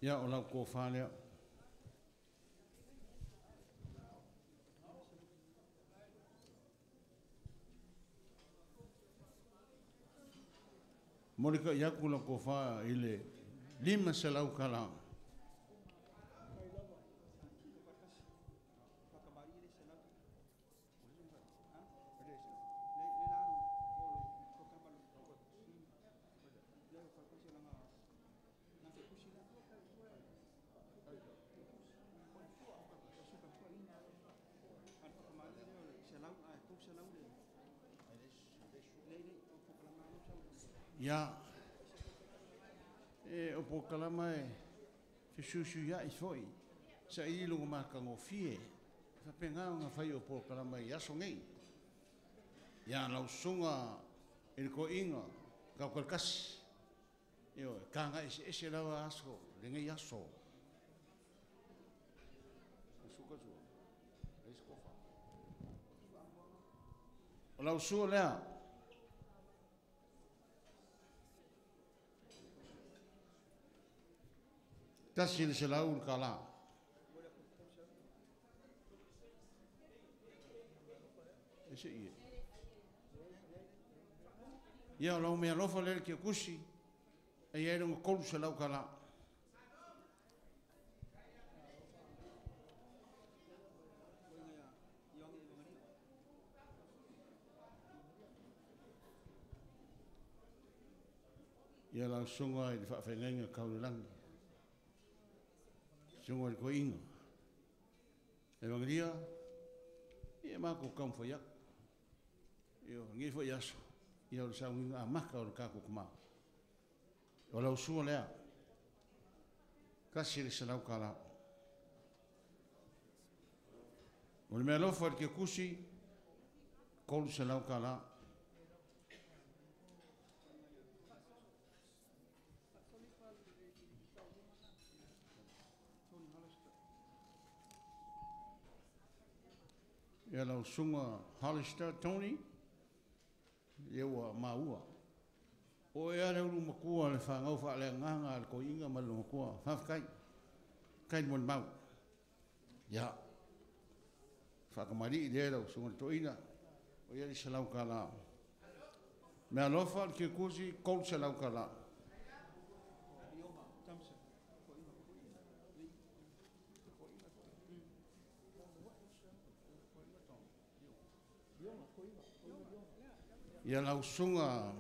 Ia o lau ko whanea. Morika iaku lau ko wha ile lima se lau kala. Ia o po kalama e fisushu ia I foi sa I lunga maka ngofie fa penga nga fai o po kalama I aso ngei ia lau sunga il ko inga ka kalkas io kanga ese lawa aso lenga yaso suka su eskofa lau su lea Tasi se lau kala. Ese ia. Ia lau mea lofa lele ke kusi. E ia runga kolu se lau kala. Ia lau sunga I whawhenenga kaulangi. Sunga ko inga. E wangaria, ia mako kamfo yak. Io ngifo yaso. Ia o sa winga maka o kako kuma. O lau sua lea. Kasi se lau kala. O le mea lofa ke kusi, kolu se lau kala. Ia lau sunga Hollister Tony ia ua maua o ia leu lumakua le whangau whaaleangaga le ko inga ma lumakua whawhakai kai mon mau ia whakamari I lea lau sunga toina o ia li se lau ka la mea lofa le ke kusi kol se lau ka la ia lau sunga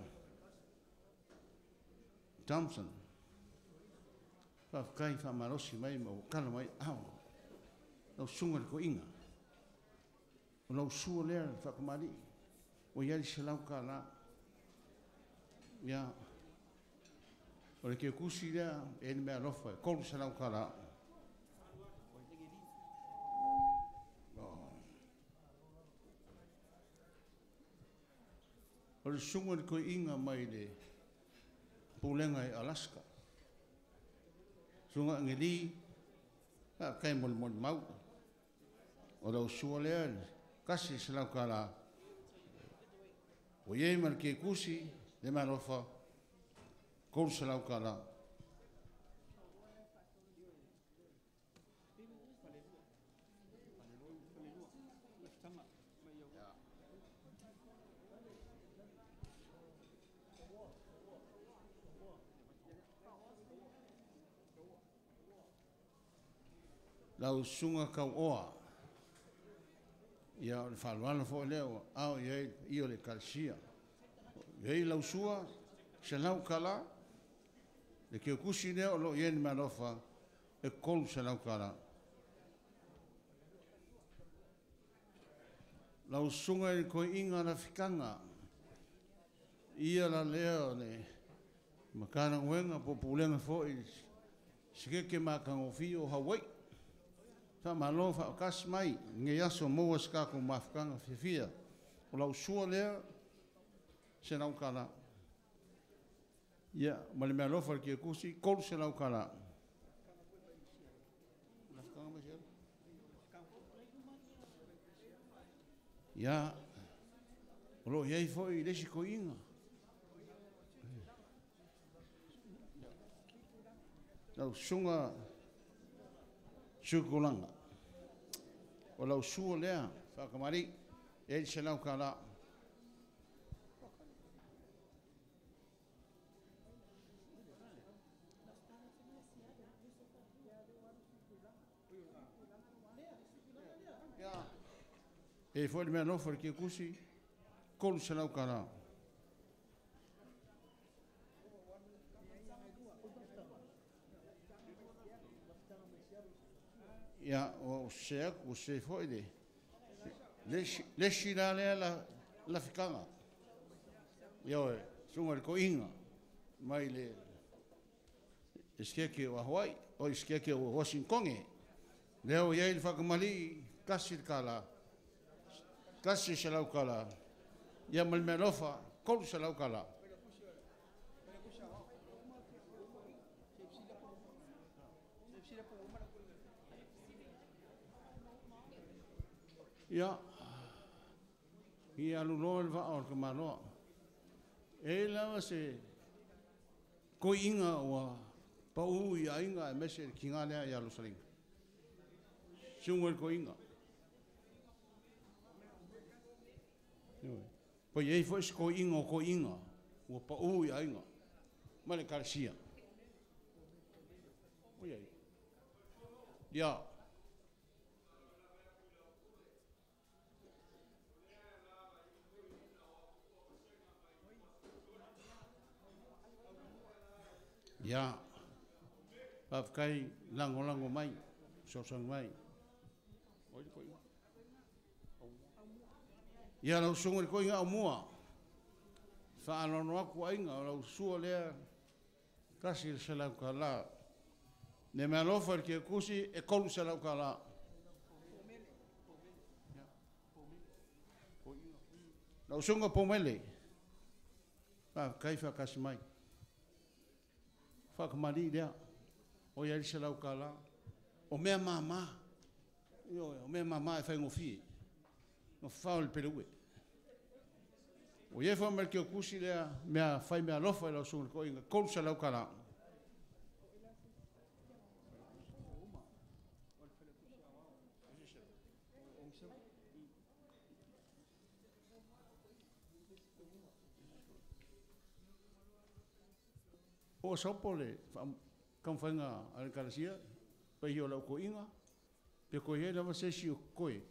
Thompson whawhakai whamarosi mai ma kala mai au lau sunga le ko inga o lau sua lea le whakamari o iari se lau ka la ia o le ke kusi lea e ni mea lofa e kolu se lau ka la o le sunga le ko inga mai le pulenga I Alaska. Sunga ngeli kai mon mau. O lau sua lea kasi se lau kala. O iei mar ke kusi le malofa kol se lau kala. Lau sunga kau oa ia le whaluana fo leo au i o le kalsia iei lau sua se lau kala le ke kusi leo lo ieni malofa e kolu se lau kala lau sunga I koe inga na fikanga ia la leo ne makana wenga po pulenga fo I sikeke makangofi o Hawaii Fa malo fa kas mai nge yaso mo ska ko mafkanga fifia o lau sua lea se lau kala ia ma le mea lofa ke kusi kolu se lau kala mafkanga mai se ia o lo iei fo I lesi ko inga lau sunga sukulanga. O lau sua lea, whakamari, e se lau ka la. E foi mea nofa ki kusi, kolu se lau ka la. Ia, o se aku, o se foi de. Leshi la lea la fikanga. Ia oe, sunga ko inga. Mai le, iskeke o Hawaii, o iskeke o Washington. Leo ia il whakamali, kasi ka la. Kasi se lau ka la. Ia malmelofa, kolu se lau ka la. Ia, ia luloa il vaa o ka manoa. E lawa se ko inga o pa ui a inga e mese ki ngā lea i Alusalinga. Siunga ko inga. Pa iei fo isi ko inga o pa ui a inga. Mane karisia. O iei. Ia. Ia, pafkai lango mai, sosang mai. Ia lau sunga ko inga o mua. Whaanono aku a inga, lau sua lea kasi se lau ka la. Ne mea lofa ki e kusi e kolu se lau ka la. Lau sunga pomele. Pafkai whakasi mai. Whakamari rea, o iari se lau ka la, o mea mama, o mea mama e whaingofi, no whaole perue. O ie whamar ki o kusi rea, mea whai mea lofa e lau sunga ko inga, kolu se lau ka la. O sopo le kam whainga ale karasia, pa hio lau ko inga, pe ko ie lawa sesi o koe.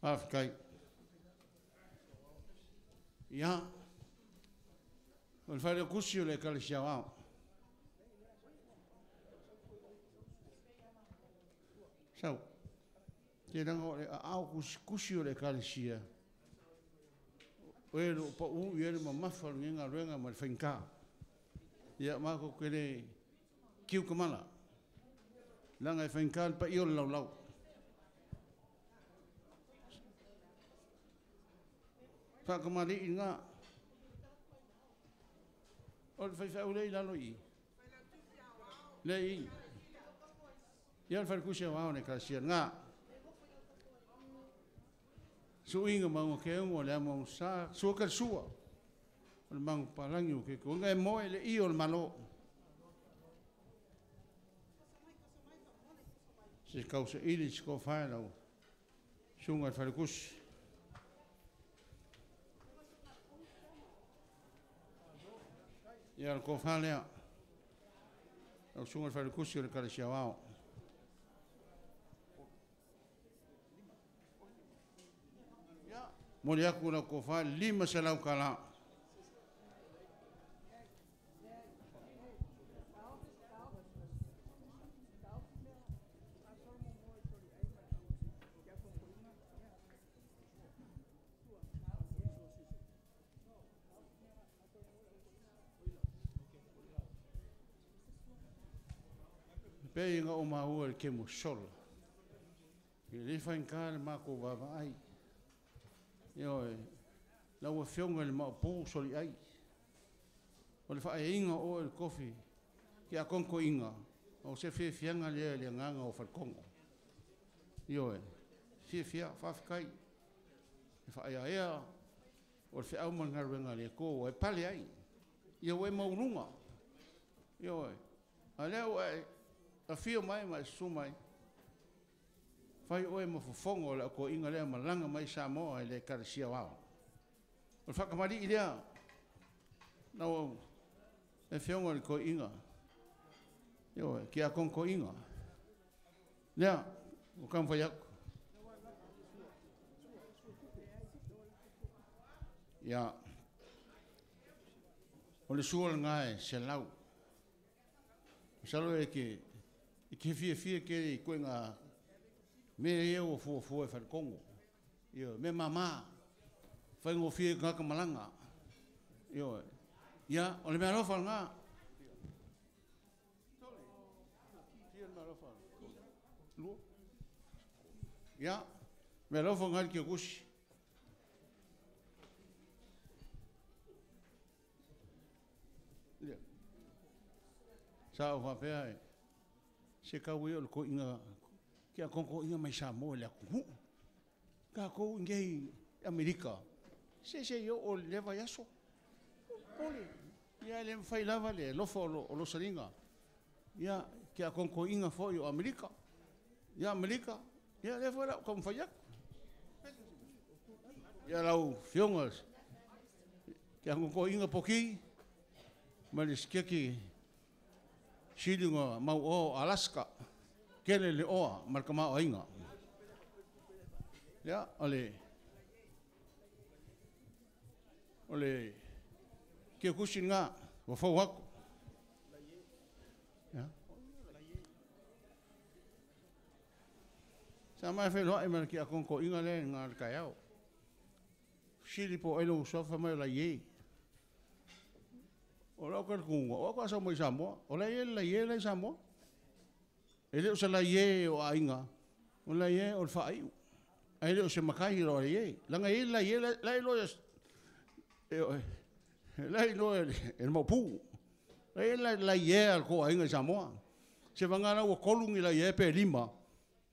Afrikai. Ia, o le whaere o kusi o le karasia wao. Sau, te ranga o le au kusi o le karasia, oe lo pa u iere ma mafaru ngenga ruenga ma whainka. Ia mako kere kiu kamala. Langa e whainka pa io lau lau. Whakamari i ngā. O le whaiwhau lei lalo i. Lei i. Ia le whaikusia wao ne karasia ngā. So inga mango ke ungo le amo sa so ka sua o le mango palangi o ke ko ngai moe le i o le malo se causa ili ko fai lau sunga e wharekus ia ko fai lea au sunga e wharekus o le karasia wao. Mori aku na ko fa 5 se lau ka la. Pe inga o maua ke mo sol. Ke le fa inka ma ko baba ai. Yo, la wa fionga le mapu soli ai. O le fa inga o el kofi ki a konko inga. O se fe fianga le nganga o falkongo. Yo, fia fa kai. Fa ia o le au mangaruenga le ko e pale ai ia o e maulunga ia o a leo e a fio mai mai su mai fai o e mafofongo le ko inga le malanga mai Samoa le karasia wao o whakamari i lea na o e whionga le ko inga ia o ki a konko inga lea o kam whai aku ia o le suol ngai se lau salo e ke fie ke ko nga me e o fo e fa kongo ia me mama fa ngo fie nga ka malanga ia o le me alo fa nga ia me alo fa nga ke kushi sa o fa e se ka wi o ko inga ki a konko inga mai Samoa le ku ka ko ngei Amerika se yo o leva yaso ole ia le fai lava le lo fo lo salinga ia ki a konko inga fo o Amerika ia Amerika ia le fo kom fai ia lau fiongas ki a konko inga poki ma le skeki silinga mau o Alaska kele le oa marka mau ainga ya ole ke kusinga wa fo wak ya sama fe lo ai mar ki akon ko inga le ngar kayao sili po elo sofa mai la ye o lo ka kunga o ka sa mo Samoa o la ye la Samoa ele o se la ye o ainga o la ye o fai ele o se makai ro ye la ngai la ye la lo el mopu la ye al ko ainga Samoa se vanga o kolungi la ye pe lima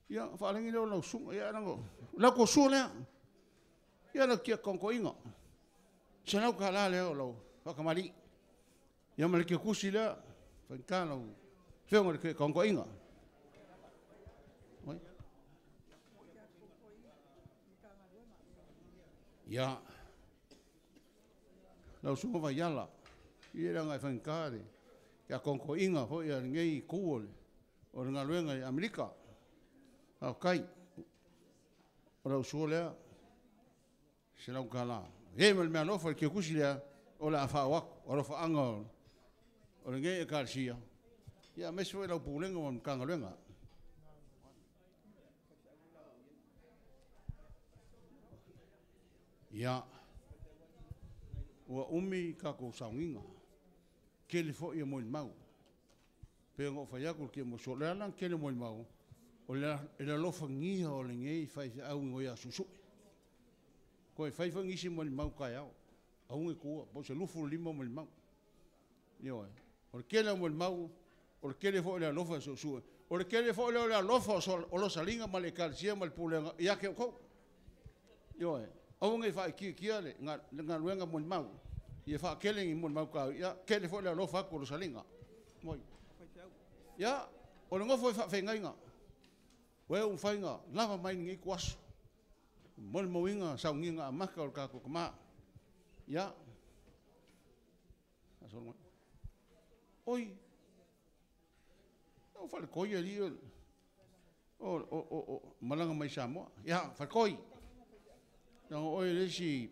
ia fa lengi lo su ia rango la ko su le ia la ki kon ko inga se na ka la le lo fa kamali ia mal ki kusi la fa kalo fengo ke kon ko inga ia la su va yala ia nga fa kare ya kon ko inga ho ia ngei kuol o nga luenga i Amerika okay o su le se la kala e mal me no fa ki kusi le o la fa wa o fa anga o ngei ka sia ia me so la pulenga on kanga luenga ia ua umi ka ko saunga ke le fo ia mo mau pe ngo fa ya ko ke mo so la lan ke le mo mau o la lo fa ngi o le ngi fa au ngo ya susu ko fa fa ngi si mo mau ka ya au ngi ko po se lu fu limo mo mau yo o ke le mo mau o ke le fo la lo fa susu o ke le fo la lo fa o lo salinga mal ka sia mal pulenga ya ke ko yo au ngai fa ki ale nga luenga mo mau ia fa keling mo mau ka ia kele fo le lo fa ko salinga moi ia o ngo fo fa fenga we un fainga lava mai ngi kwas mo moinga sa nginga maka ka ko ma ia aso oi o fa ko ia li o malanga mai Samoa ia fa koi no oi lesi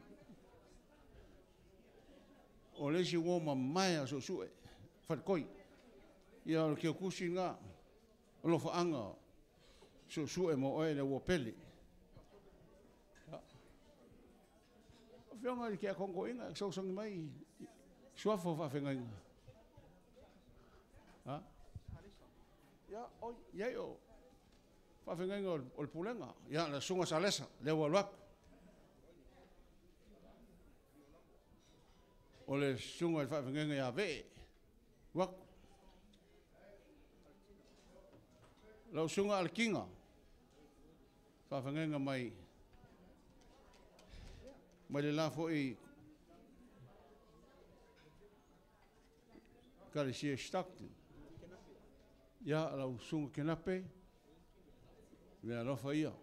wo mai so su fa koi ia ke kusinga lo fa anga so su mo oi le wo peli o fianga ke kongo inga so mai so fa fenga ha ya oi ya yo fa fenga o pulenga ya la sunga salesa le wo o le sunga e whawhengenga ia ve wak lau sunga al kinga whawhengenga mai le la fo i Ekalesia Stockton. Ia lau sunga kenape. Mea lofa ia.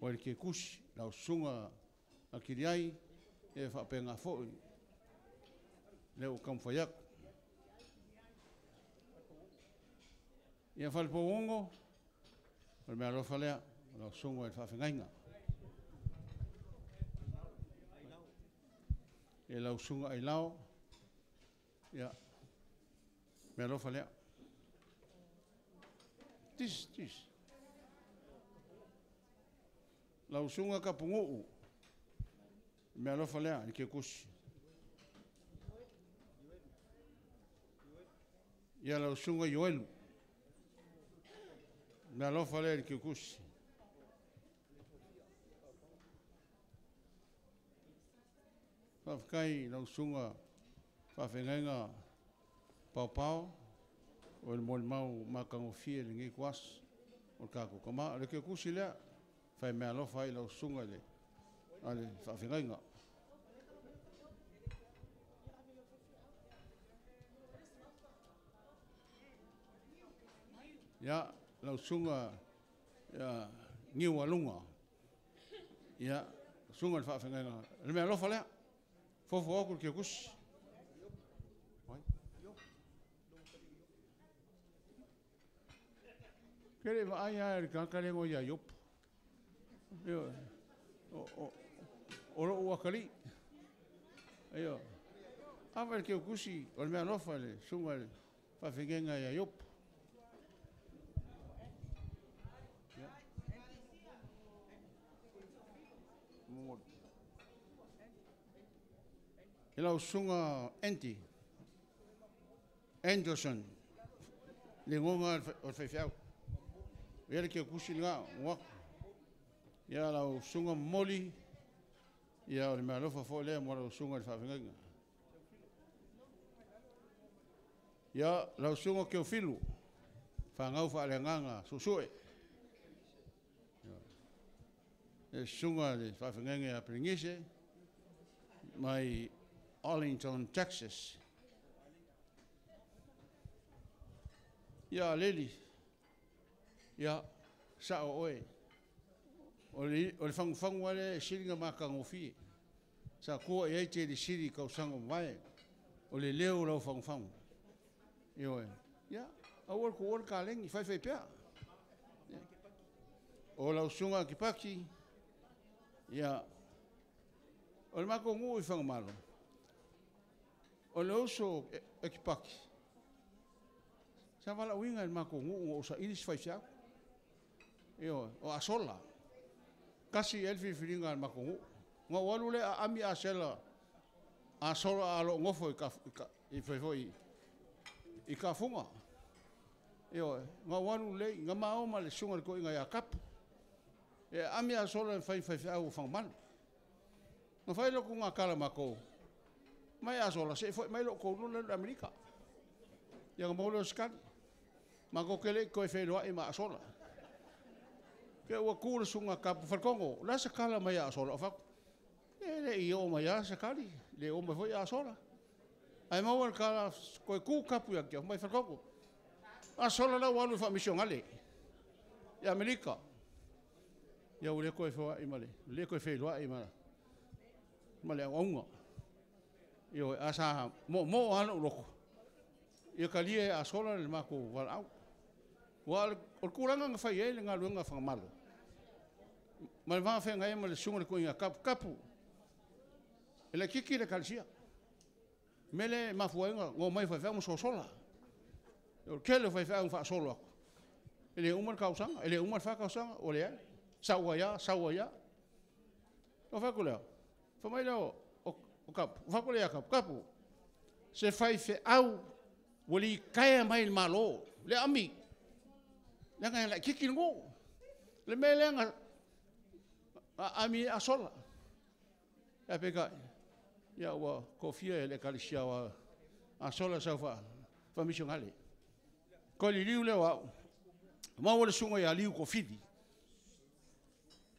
O ke kusi lau sunga akiriai e whapenga fo'i. Leo kamwhaiak. Ia whalipo ongo. O mea lofa lea. Lau sunga e whawhengainga. E lau sunga ai lao. Ia. Mea lofa lea. Tis. Lau sunga ka pungu. Mea lofa lea ni ke kusi. Ia lau sunga yoelu. Mea lofa lea ni ke kusi. Whawhikai lau sunga whawhengainga pau. O le mole mau makango fie le ngi kwas. O kako kama le ke kusi lea. Whai mea lofa i lau sunga le. Ale whawhengainga. Ia lau sunga ngiu alunga. Ia sunga le whawhengainga. Le mea lofa lea. Fofo oku ke kusi. Kere wa ai ai kakare ngo ia yop. Yo. O wakali. Ayo. Ava ke kusi, o me alofa le sunga le fa fengenga ia yop. Ela sunga enti. Anderson. Le ngonga o fefeu. Ia ke kusi nga wa. Ia la sunga moli. Ia o me alofa fo le mo la sunga fa fengenga. Ia la sunga ke filu. Fa ngau fa le nganga susue. E sunga le fa fengenga a pringise. Mai Arlington, Texas. Ia leli. Ia sa oe. O le fangfang wale siringa makango fi. Sa kua e te le siri kau sango mai. O le leo lau fangfang. Ia ia awal ko or kaleng i fai pea. O lau sunga ki paki. Ia o le mako ngu i fangmalo. O le oso e ki paki. Sa wala winga il mako ngu o sa iris fai fiao. Io o asola. Kasi elfi filinga il mako ngu. Nga walu le a ami a sela. Asola alo ngofo i fai foi. I ka funga. Io nga walu le nga maoma le sunga ko inga ya kap. E ami a sola fai fiao fangman. Nga fai loko nga kala mako. Mai asola se foi mai lo ko no le Amerika. Yang mo lo skan. Mako kele ko fe lo ima asola. Ke wa ku sunga kap falkongo. La se kala mai asola fa. Le io mai a sakali. Le o mai foi asola. Ai mo wal kala ko ku kapu ya ke mai falkongo. Asola la walu fa mission ale. Ya Amerika. Ya ule ko fe ima le. Le ko fe lo ima. Male onga. Io asa mo anu loko. Ia kalie a sola le mako wal au. Wal o kuranga nga fai ele nga luenga whangamalo. Mal vanga whenga e ma le sunga le kuinga kapu. Ele kiki le kalisia. Mele mafuenga ngo mai fai whenga so sola. O kele fai whenga wha sola. Ele umar kausanga, ele umar wha kausanga, o le ai. Saua ya. O whako leo. Whamai leo o kapu. Whako lea kapu. Se fai au. Wali kaya mai il malo. Le ami. Le ngai la kiki ngo. Le mele nga ami asola. Ya peka. Ya wa kofia le kalisia wa asola sa fa mission ale. Ko li liu le wa. Ma wala sunga ya liu ko fidi.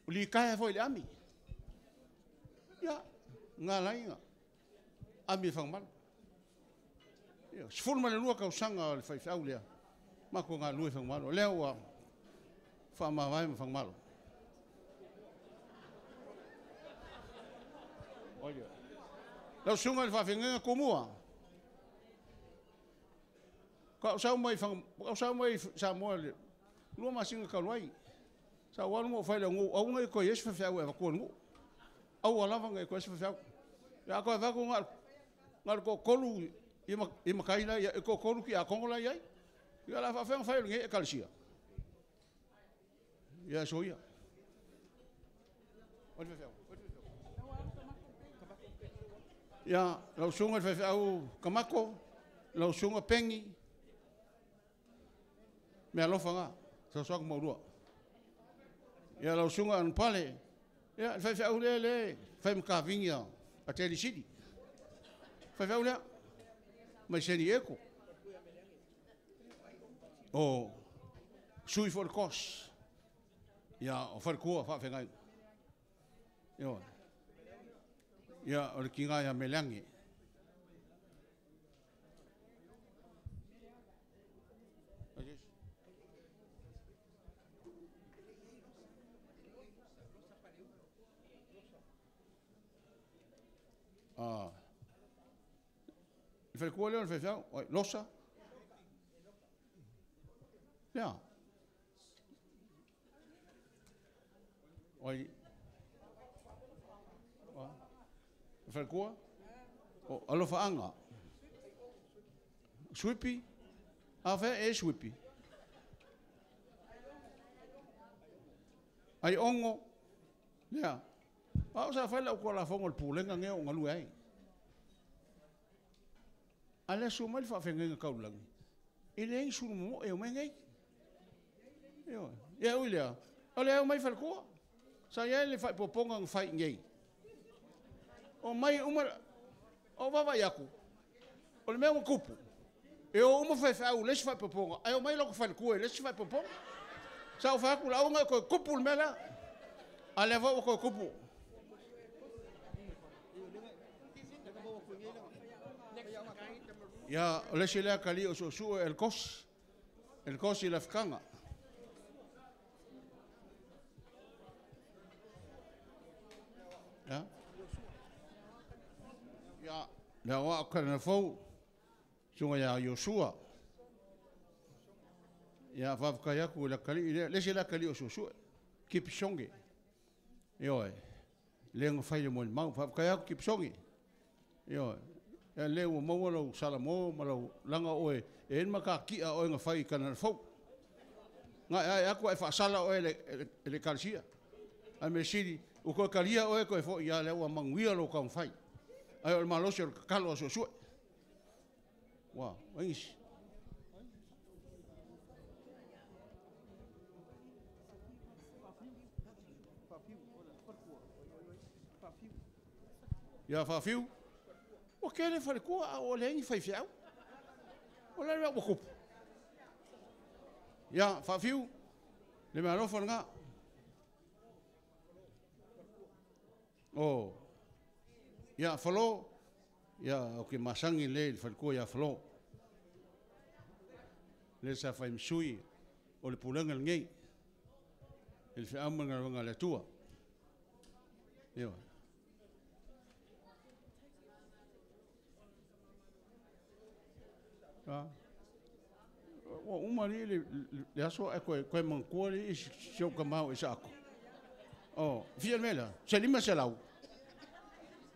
Li kaya foi le ami. Ya ngalai nga. Ami fangman. Sefulu ma le lua kausaga o le faifeau lea. Ma ko ngā lue whangmalo. Lea ua whaamawai ma whangmalo. Lau sunga le whawhenga komua. Ka usau mai sa moa le. Lua masinga kaluai. Sa walu mo whaile ngu. Au ngai koe yesu whawheau e wakua ngu. Au alawa ngai koe yesu whawheau. Ya koe wako ngal ko kolu i makaina i ko kolu ki a kongola iai. Ya la whawhenga whaile nge e kalisia. Ya soia. Odi whawheau. Ya lau sunga le whawheau kamako. Lau sunga pengi. Me alofa ngā. Sa soaku maurua. Ya lau sunga anu pale. Ya whawheau le. Whai mkavingi a Teli City. Whawheau lea. Mai seni eko. O sui for the cost. Ya o wharikua whawhengai. Ya o le kinga ya melangi. Wharikua leo le whawheau. Losa. Ya. Oi. Wharikua. O alofa anga. Swipi. Awhe e swipi. Ai ongo. Ya. Au sa whaila ukua la whongo le pūlenga ngeo o ngalu ai. Ale su mai whawhenga kaulangi. Ile ei suru mo e o mengai. Ya uilea. Ole au mai wharikua. Sa ia le whai poponga ngwhai ngei. O mai umara. O wawa yaku. O le mea mo kupu. E o uma whai lesi whai poponga. Ai o mai loko wharikua e lesi whai poponga. Sa o whaku la unga koe kupu le mela. Ale wawa koe kupu. Ya o lesi lea kali o su el kos. El kos I la whakanga. Ya, le wa kana fo sunga ya Yosua. Ya va kaya ku la kali le la kali o su kipsonge. Yo le ngo fai mo mau va kaya kipsonge. Yo ya le o mo lo salamo malo langa oe en maka ki a o nga fai kana fo. Nga ya ku fa sala o le kalsia. A me siri o ko kalia o ko fo ya le o manguia lo kan fai. Ai o malosi o kalo so so. Wa, wais. Ya fafiu. O que ele falou com o lenho foi fiel. O lenho é o cupo. Ya fafiu. Le malo fornga. Oh. Ya falou. Ya o que masangi le falou ya falou. Le sa fai msui o le pulanga ngei. El fe amanga nga le tua. Yo. O umari le aso e koe mankuari I sio kamau I sako. Oh, fia mela, se lima se lau.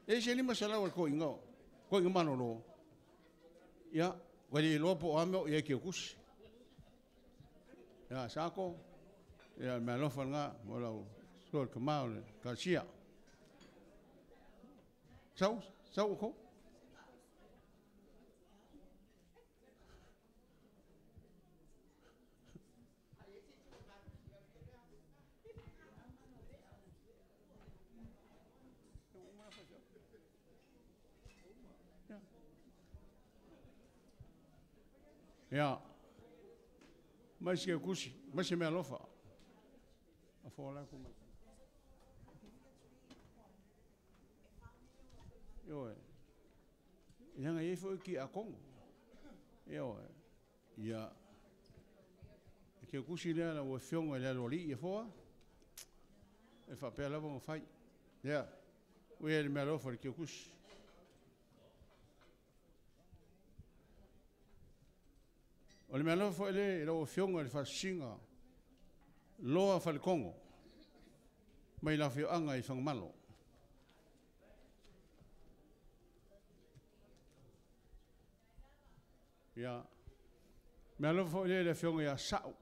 E se lima se lau ko ingo. Ko ingo mano lo. Ya, wali lopo amo e ke kus. Ya sako. Ya me lo fanga mo lau so kamau le kasia. Sau ko. Ya. Mas que kusi, mas me alofa. A fola como. Yo. Yang ai foi ki a Kongo. Ia ia ke kusi lea na ua fionga lea loli ia foa e whapea lava ngā whai ia ue e mea lofa ni ke kusi o le mea lofa ele e lau fionga le whasinga loa whalikongo mai la fio anga i whangamalo ia mea lofa ele le fionga ia sao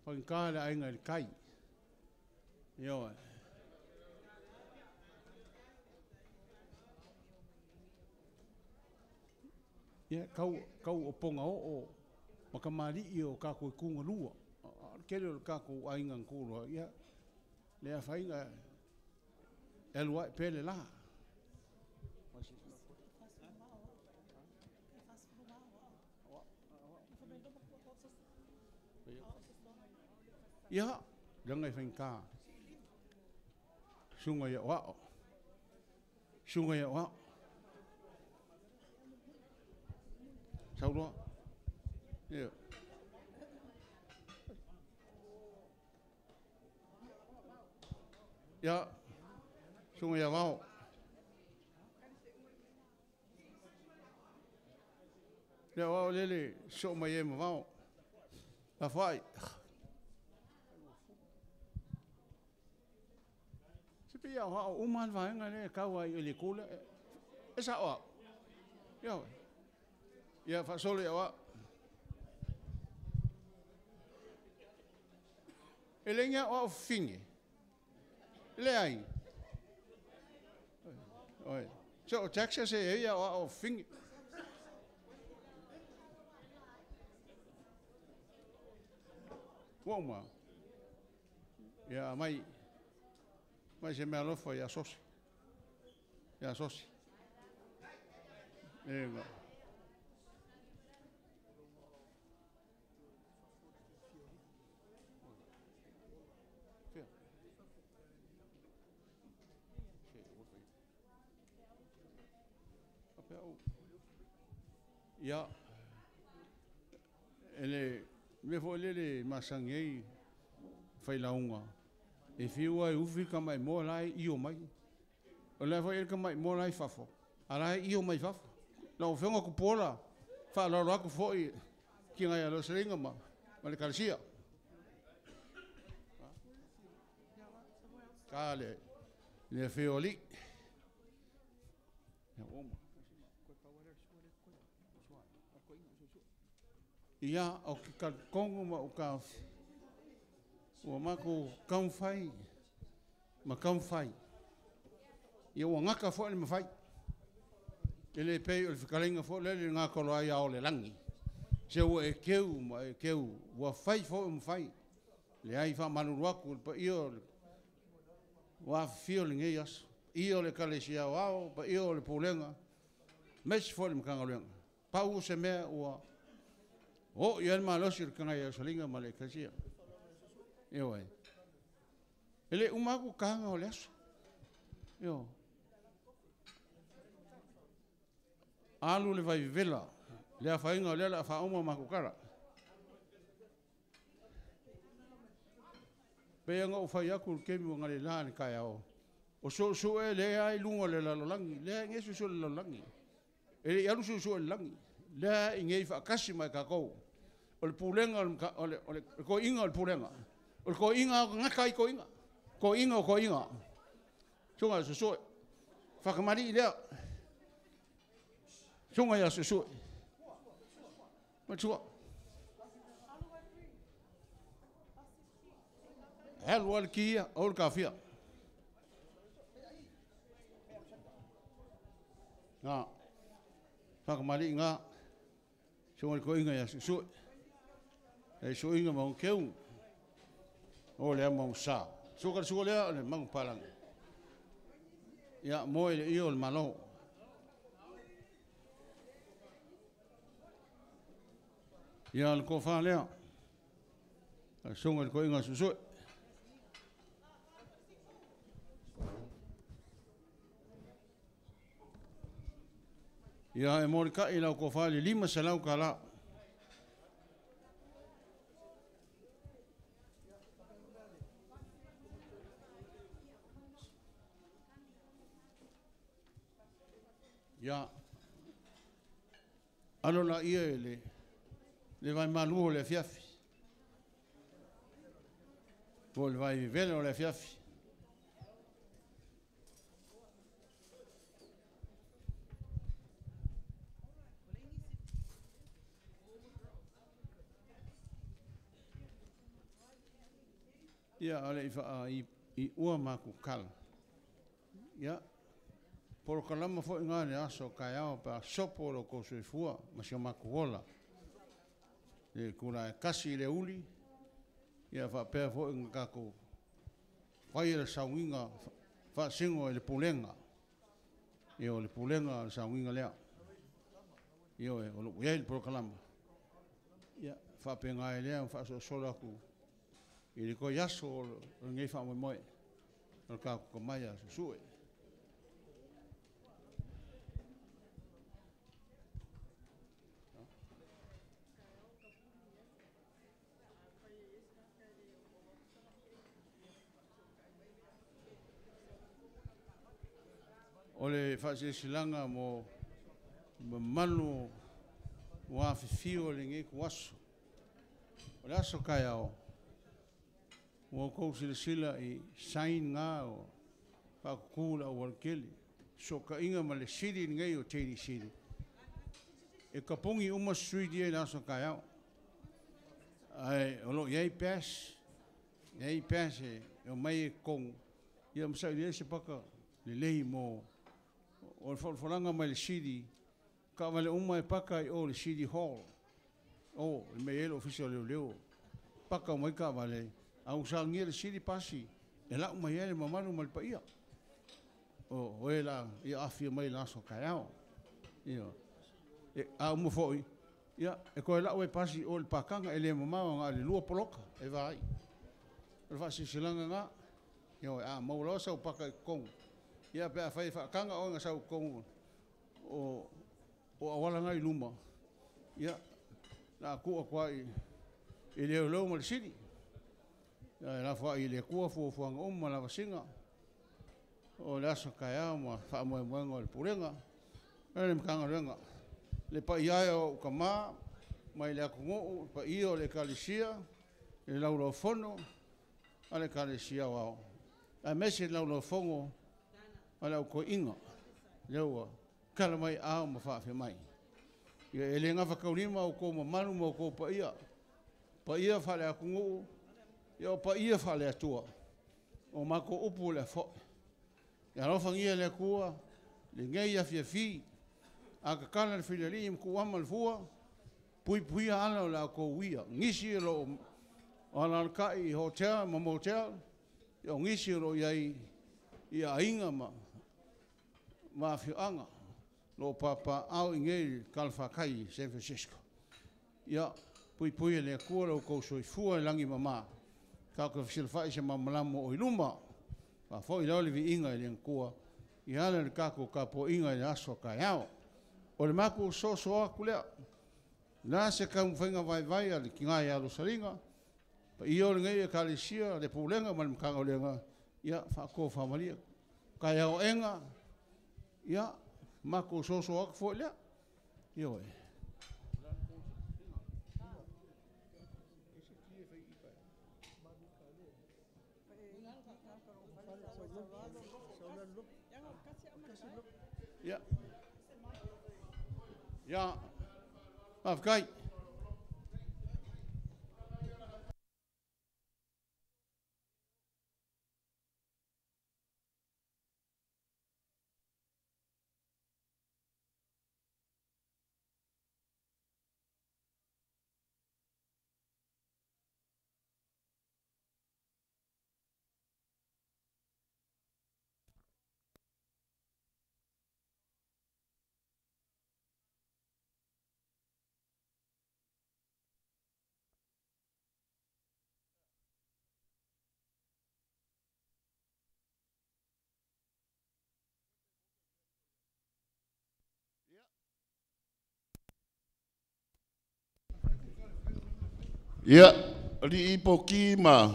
whankāle ainga i kai ia ia kau o ponga o makamari i o kako i kunga lua kele o kako ainga ngkulu ia lea whainga elua pele la ia jangai whainka sunga ia wao sunga ia wao sauroa ia ia sunga ia wao ia wao lele so mai e ma wao la fai ia wa o man va nga le ka wa i le kula e sa o ia fa solo ia wa elenga o finge le ai oi so Texas e ia o finge Woma ia mai se me alofa ia sosi. Ia sosi. Ega. Ia ele me foi ele masangei fai launga. E fiua e ufi ka mai mo lai i o mai. O le foi ka mai mo lai fafo. Ara i o mai fafo. Na o fenga ku pola. Fa la ro ku foi ki ngai lo seringa ma. Ma le kalsia. Kale. Le feoli. Ya oma. Ia o ka kongo ma o ka o mako kaunfai ma kaunfai ia o ngaka fo le mafai ele pe o fikalenga fo le ngaka lo ai o le langi se o e keu ma e keu o fai fo mafai le ai fa manu waku pa io wa feeling ias io le kalesia wao pa io le polenga mes fo le mkanga lenga pa u se me o ia ma lo sir kanga ia solinga ma le kalesia Yo ele umaku kanga o leso. Yo. Alu le vai vela. Le a fainga o lela fa uma makukara. Pe nga o fai aku ke mi ngale la ni kai ao. O so e le ai lunga le la langi. Le ngesu so le langi. Ele yaru so le langi. Le ingei fa kasi mai ka ko. O le pulenga o le ko inga o le pulenga. O ko inga ngaka i ko inga. Ko inga. Sunga so. Whakamari i lea. Sunga ia so. Matua. Hel wal kia o ka fia. Nga. Whakamari nga. Sunga ko inga ia so. E so inga mo keu. O le mo sa suka le le mang palang ya mo le io le malo ya le ko fa le sunga ko inga su Ia e morika i lau ko whale 5 salau ka la. Ia alo la ia e le vai malu o le fiafi. O le vai vivele o le fiafi. Ia ale i ua maku kala. Ia por kalama fo ngane aso kai ao pa sopo lo ko se fua ma se maku ola. Le kuna kasi le uli. Ia fa pe fo ngako. Fai le saunga fa singo le pulenga. Io le pulenga le saunga lea. Io e o lo ye por kalama. Ia fa pe ngai lea fa so sola ku. I ko yaso ngai fa mo moi. O ka ko maya sue. O le whase silanga mo manu wa fifio le ngai ku aso. O le aso kai ao. O kou sila i sain ngā o whakakula o warkeli. So ka inga ma le siri ngai o teini siri. E ka pongi uma suidi e aso kai ao. Ai, o lo iei pes. Iei pes e o mai e kong. Ia msa i se paka le lei mo. O le whalanga mai le siri. Ka wale uma e paka i o le siri hall. O, le mei elo official leo leo. Paka o mai ka wale. Au sa ngia le siri pasi. E lau mai ele mamanu mal pa ia. O e la, ia afia mai laso kai ao. Ia. E au mo foi. Ia, e koe lau e pasi o le pakanga e le mamau ngā le lua poloka. E vai. Le whasi silanga ngā. Ia, a maulao sau paka i kongu. Ia, pe a whai whakanga o ngā sau kongu. O awala ngai luma. Ia, nā kua kua i leo leo ma le siri. Ia, la wha i le kua fuafuanga ma la wasinga. O le aso kai ao ma wha moe moenga o le purenga. E le mkanga renga. Le pa iai o ka maa, mai le akungo, pa i o le kalisia, le laura o fono, a le kalisia wao. A mese laura o fongo, a le au ko inga. Leua, kala mai ao ma whaafe mai. Ia e le ngafa kaurima o ko mamaru ma o ko pa ia. Pa ia whale akungo, ia o pa ia whale atua. O mako upu le fo. Ia rofangia le kua, le ngei a fia a ka kana le whileri im ku ama le fua, pui ana o la ko wia. Ngisi e lo o ana kai hotel, ma motel, o ngisi e lo iai ia inga ma fianga, lo papa au ingei kalfakai San Francisco. Ia pui e le kua lo ko soi fua langi mama, ka ko silfai se mamalamo o iluma, pa fo i le vi inga i le kua, i ala le kako ka po inga i le aso ka yao. O le maku so aku lea. Nā se kau whainga vai a le kingai a rosaringa. Pa i o le ngai e kalisia, le pūlenga, ma le mkanga o lenga. Ia, whako whamalia. Kai au enga. Ia, maku so aku fo lea. Ia oe. Ia. Ja, afkijk. Ia, li ipo kima.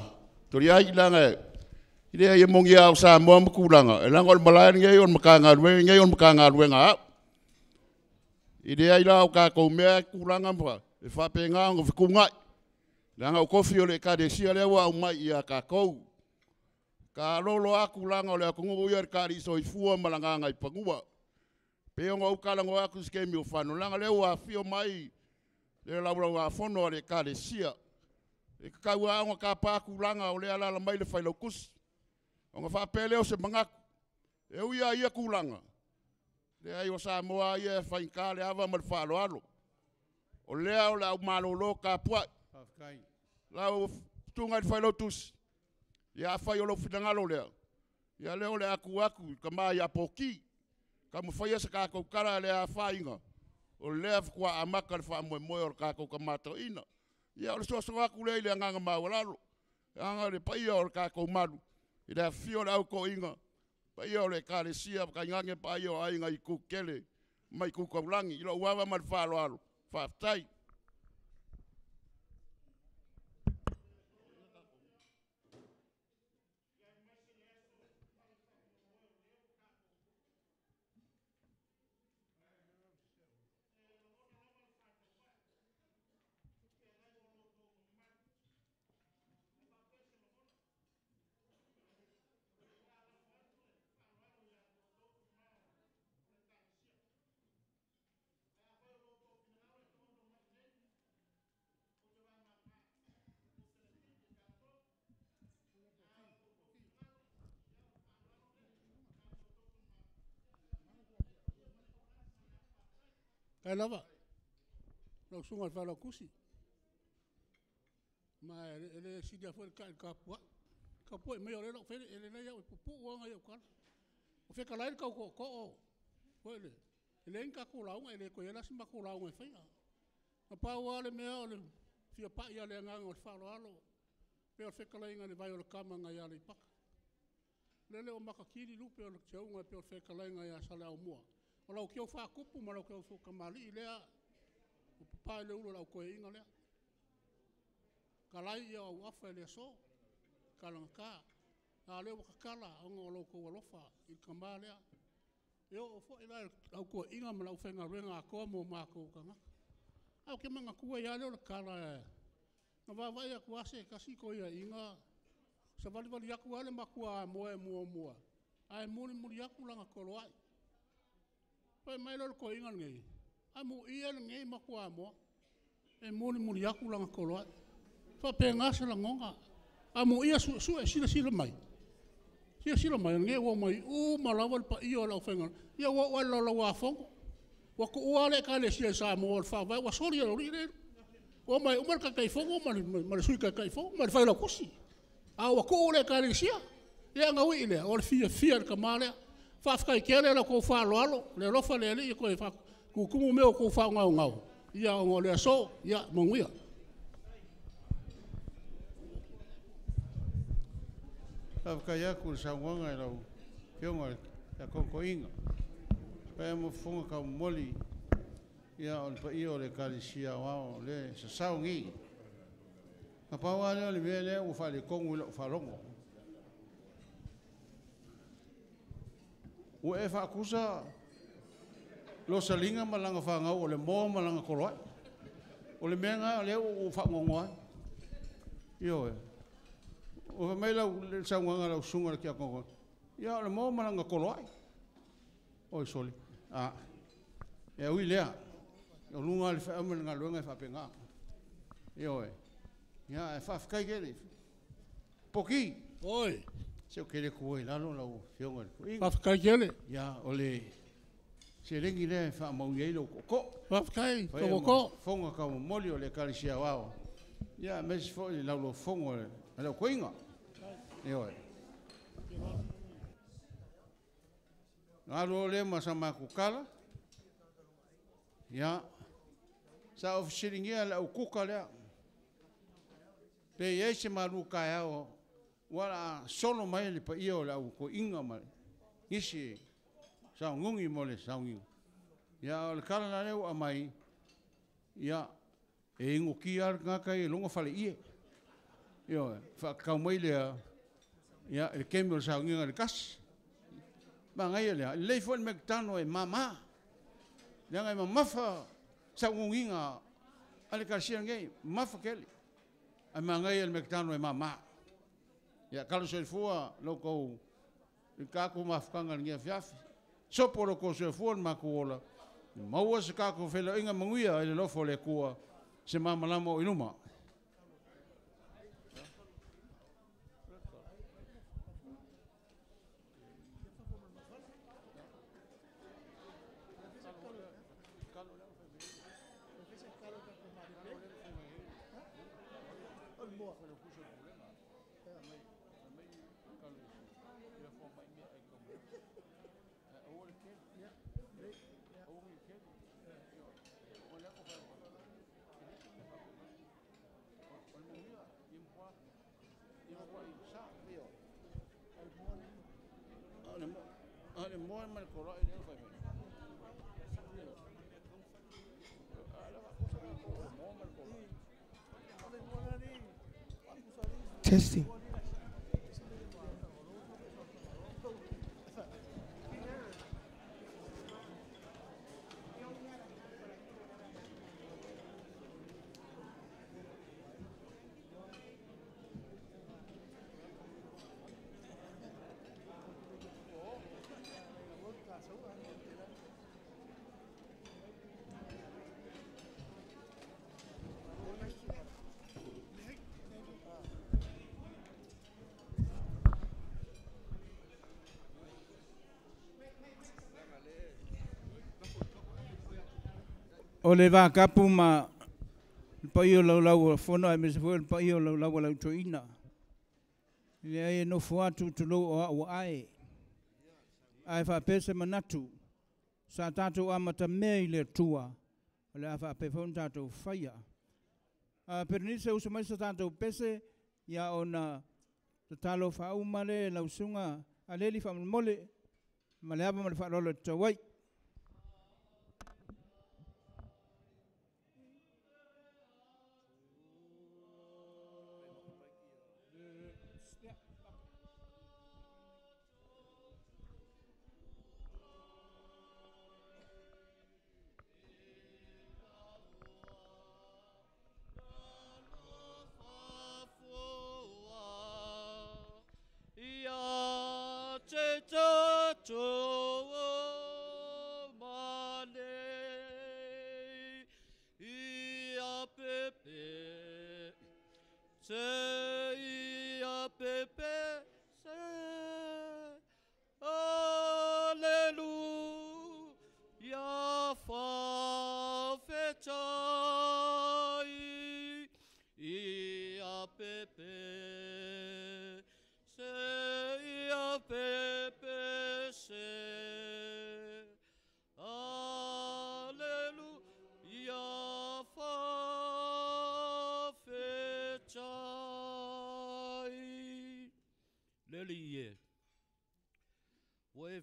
Tori ai langa. Ile ia mongi au sa mo kulanga. Langa ol malai ngai on makanga we ngai on makanga we nga. Ile ai la ka ko me kulanga mpa. E fa pe nga ngo fikunga. Langa ko fi ole ka de sia le wa mai ia ka ko. Ka lolo aku langa ole aku ngo ia ka ri so i fua malanga ngai pangua. Pe ngo ka lango aku skemi o fano langa le wa fi o mai. Le la wa fono le ka de sia. E ka wa ngo ka pa kulanga ole ala mai le fai lokus. Nga fa pele o se mangaku. E uia ia kulanga. Le ai o sa moa ia fai ka le ava mal fa alo. O lea o la malo lo ka pua. La o tunga fai lotus. Ia fai o lo fidangalo lea. Ia leo le aku ka mai a poki. Ka mo fai sa ka ko kara le a fai nga. O lea kwa amaka le fa mo o ka ko ka mato ina. Ia o so aku le nganga ma walalo. Anga le pai o ka ko malu. Ida fio au ko inga. Pa ia ole ka le sia ka ngange pa ia ai ngai ku kele. Mai ku ko langi ilo wawa mal fa alo. Fa tai. Kai lava. Lau sunga fa la kusi. Ma ele si dia foi ka pua. Ka pua me ole lo fele ele na ya o pu wa nga yo kan. O fe kala ka ko. Foi ele. Ele inka ko la nga ele ko ela simba ko la nga fa. Na pa wa le me ole fia pa ia le nga o fa lo alo. Pe o fe kala nga le vai o kama nga ya le pa. Lele o makakiri lupe o le tau nga pe o fe kala nga ya sala o mua. O lau kio wha kupu ma lau kio kamali i lea. O papai le ulo lau koe inga lea. Ka lai ia au afa e lea so. Ka langa ka. A leo wakakala anga o lau koe walofa i kama lea. Eo o fo i lai lau koe inga ma lau whenga renga a koa mo mako kanga. Au ke manga kua ia leo le kala e. Na wawai aku ase kasi ko ia inga. Sa wali aku ale makua moe mua. Ai muri aku langa kolo ai. Pai mai lor ko inga ngai. Amu ia ngai makua mo. E muri aku langa kolo. Fa pe ngasa la ngonga. Amu ia su sila mai. Sila mai ngai wo mai u malawal pa ia la fenga. Ia wo la wa fongo. Wa ko wale ka le sia sa mo fa vai wa sori lo ri. Wo mai umar ka kai fongo mal sui ka kai fongo mal fa la kusi. A wa ko le ka le sia. Ia ngawi ile o fia ka male. Fa kai kele la ko fa lo le lo fa le le ko fa ku kumu me ko fa ngau ia ngo le so ia monguia fa kai aku sa wanga lo kionga ya ko inga pa mo funga ka moli ia on pa io le kalisia wa le sa saungi ka pa wa le vele u fa le kongu lo fa longo o e fa kusa lo salinga malanga fa ngau o le mo malanga koloi o le menga le o fa ngongoa io e o mai la le sanganga la sunga ki ko ia le mo malanga koloi o soli e ui lea o lunga le fa amen lunga fa penga io e ia e fa kai gele poki oi se o kele kuoi lalo la o fionga fa kai gele ya ole se rengi le fa mo yelo ko fa kai ko fonga ka moli o le kalisia wao ya mes fo la lo fongo la koinga yo alo le masama ku kala ya sa of shiringia la ukuka le pe yese maluka yao wala solo mai le pa io la ko inga mai isi sa ngungi mole sa ngungi ya le kala na le mai ya e ingo ki ar ngā kai e longa whale ie. Io, whakau mai lea, ia, e kemi o sao nginga le kasi. Ma ngai e lea, lei fo me tano e mama. Lea ngai ma mafa, sao nginga, ale kasia ngai, mafa keli. Ai ma ngai e me tano e mama. Ia, kalo se fua, loko, i kako mafukanga ngia fiafi. Sopo loko se fua ma kuola. Maua se kako whela inga manguia, ele lofo le kua, se mamalama o inuma. Testing. O le va kapu ma pa io lau fono e me se foi pa io lau toina. Le ai no fuatu tu lo o ai. Ai fa pese manatu. Sa tatu amata mei le tua. Le fa pe fon tatu faia. Per ni se usa mai sa tatu pese ya ona talo fa umale lau sunga aleli fa mole male aba male fa lo tawai.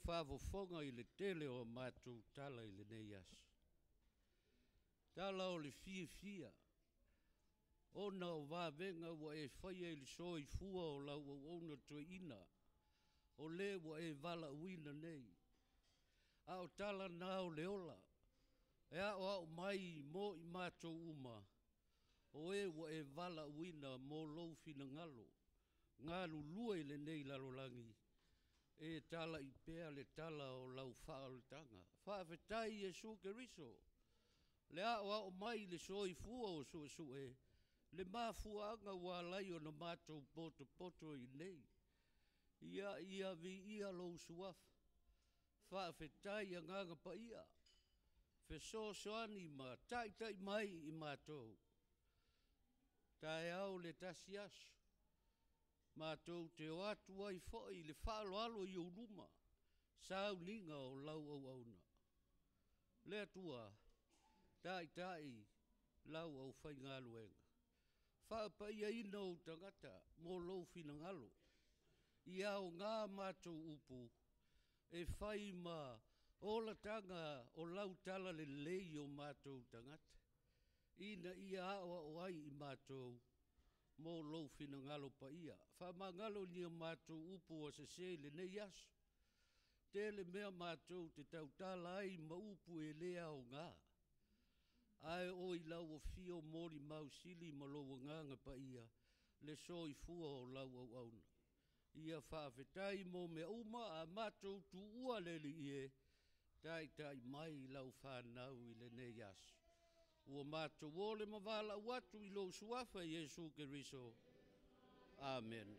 Whavofonga I le tele o mātou tala I le nei asu. Tala o le fia. O na o vāvenga wa e whaia I le soi fua o lau o ona to ina. O le wa e vala uina nei. A o tala na o le ola. E a o mai mo I mātou uma. O e wa e vala uina mo loufi na ngalo. Ngalo lua I le nei lalolangi. E tala I pea le tala o lau whaalutanga. Whaafetai Jesu Keriso. Le o mai le soi fua o su e. Le mafuanga wa lai o na mātou poto I nei. Ia vi ia lo suaf. Whaafetai a nganga pa ia. Feso soani ma tai mai I mātou. Tai au le tasi asu. Mātou te o atu ai fōi le whaaloalo I uruma. Sau ninga o lau au auna. Le atua, tai, lau au whai ngā luenga. Whaapai a ina o tangata, mō lau whina ngalo. I au ngā mātou upu, e whai ma ola tanga o lau tala le lei o mātou tangata. Ina ia o ai I mātou mō lou whina ngalo pa ia. Whamangalo ni a mātou upu o se le nei aso. Tele mea mātou te tautala ai ma upu e lea o ngā. Ai o I lau o fio mori mausili ma lo nganga pa ia. Le so I fua o lau au auna. Ia whaafetai mo me uma a mātou tu ua leli ie. Tai mai lau whanau I le nei aso. Ua mātou o le mavala watu I lo suafa Jesu Keriso. Amen.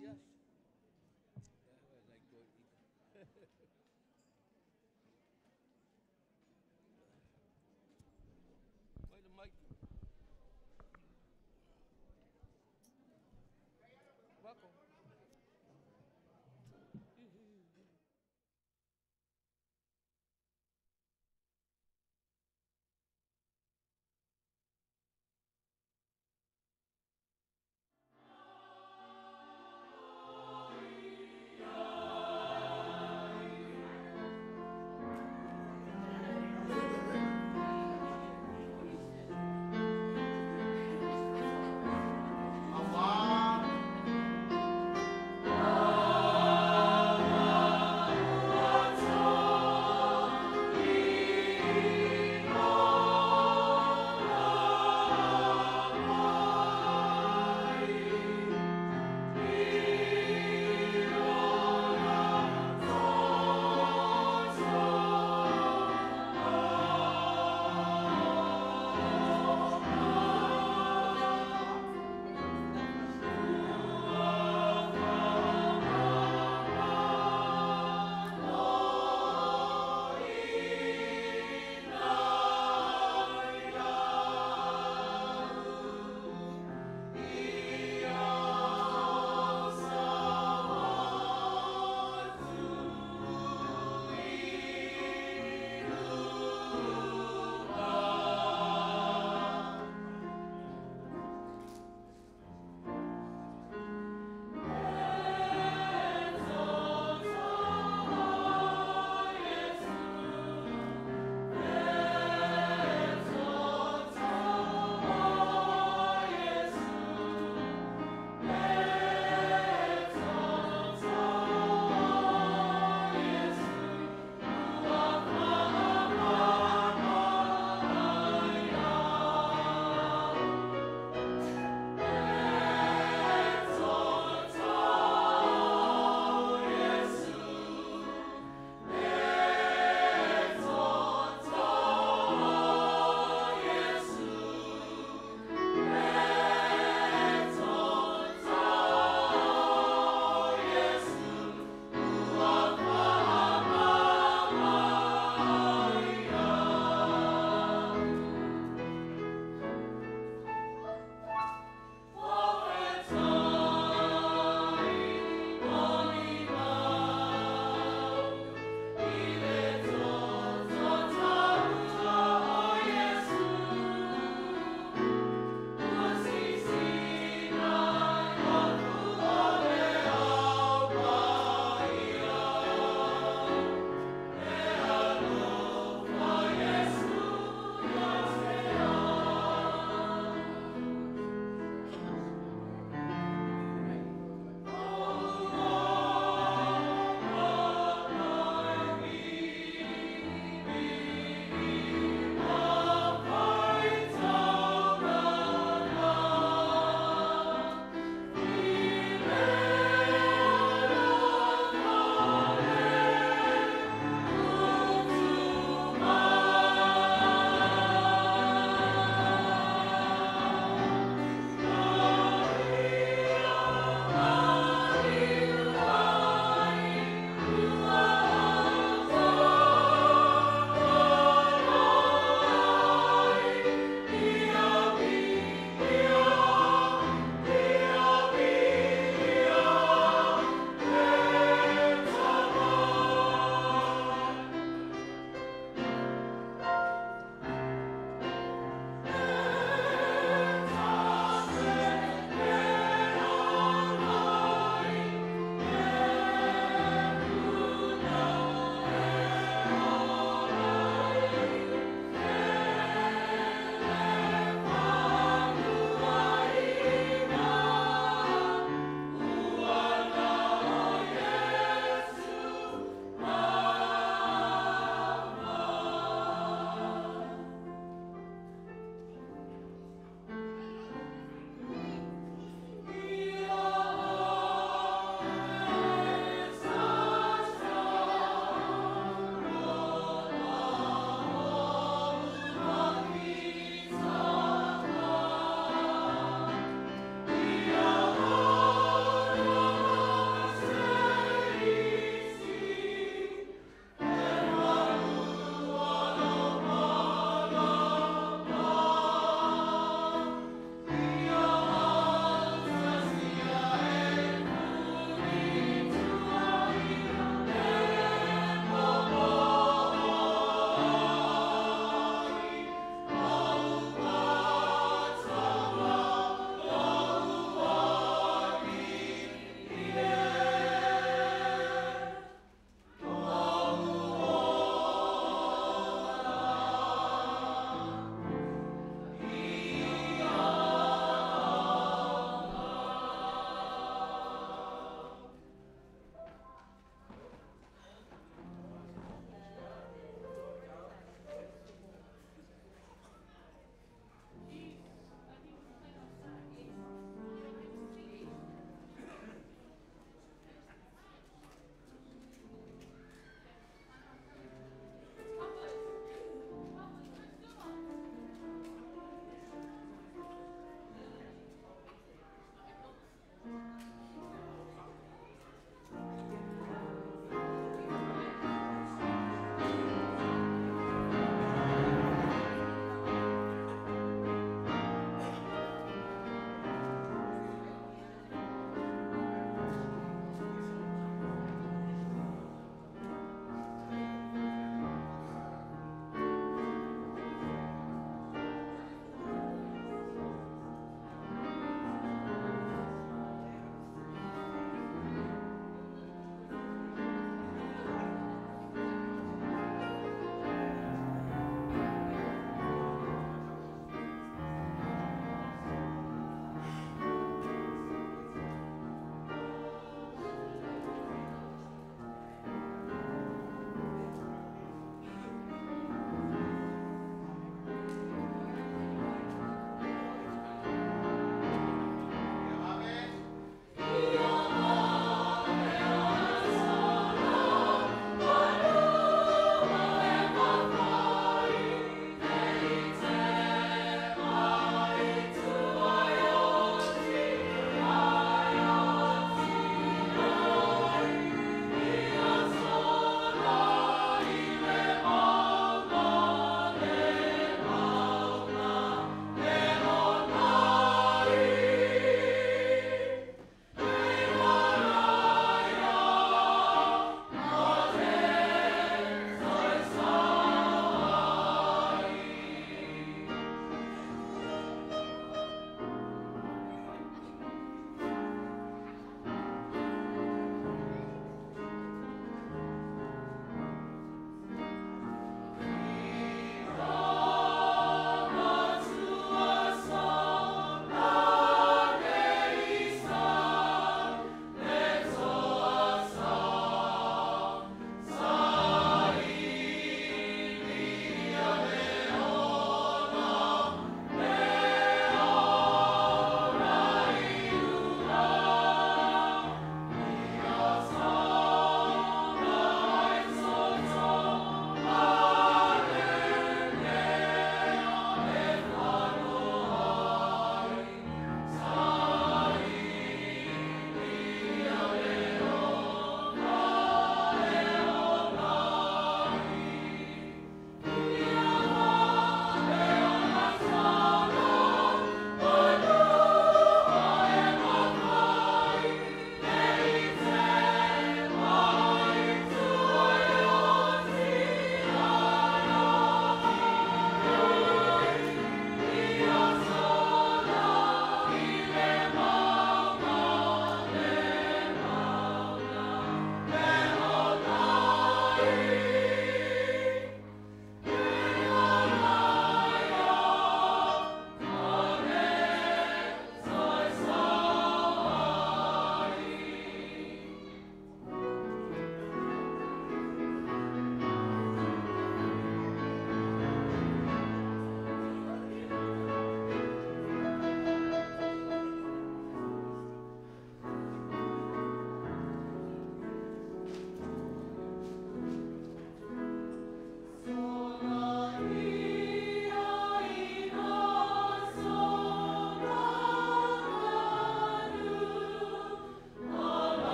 Yes.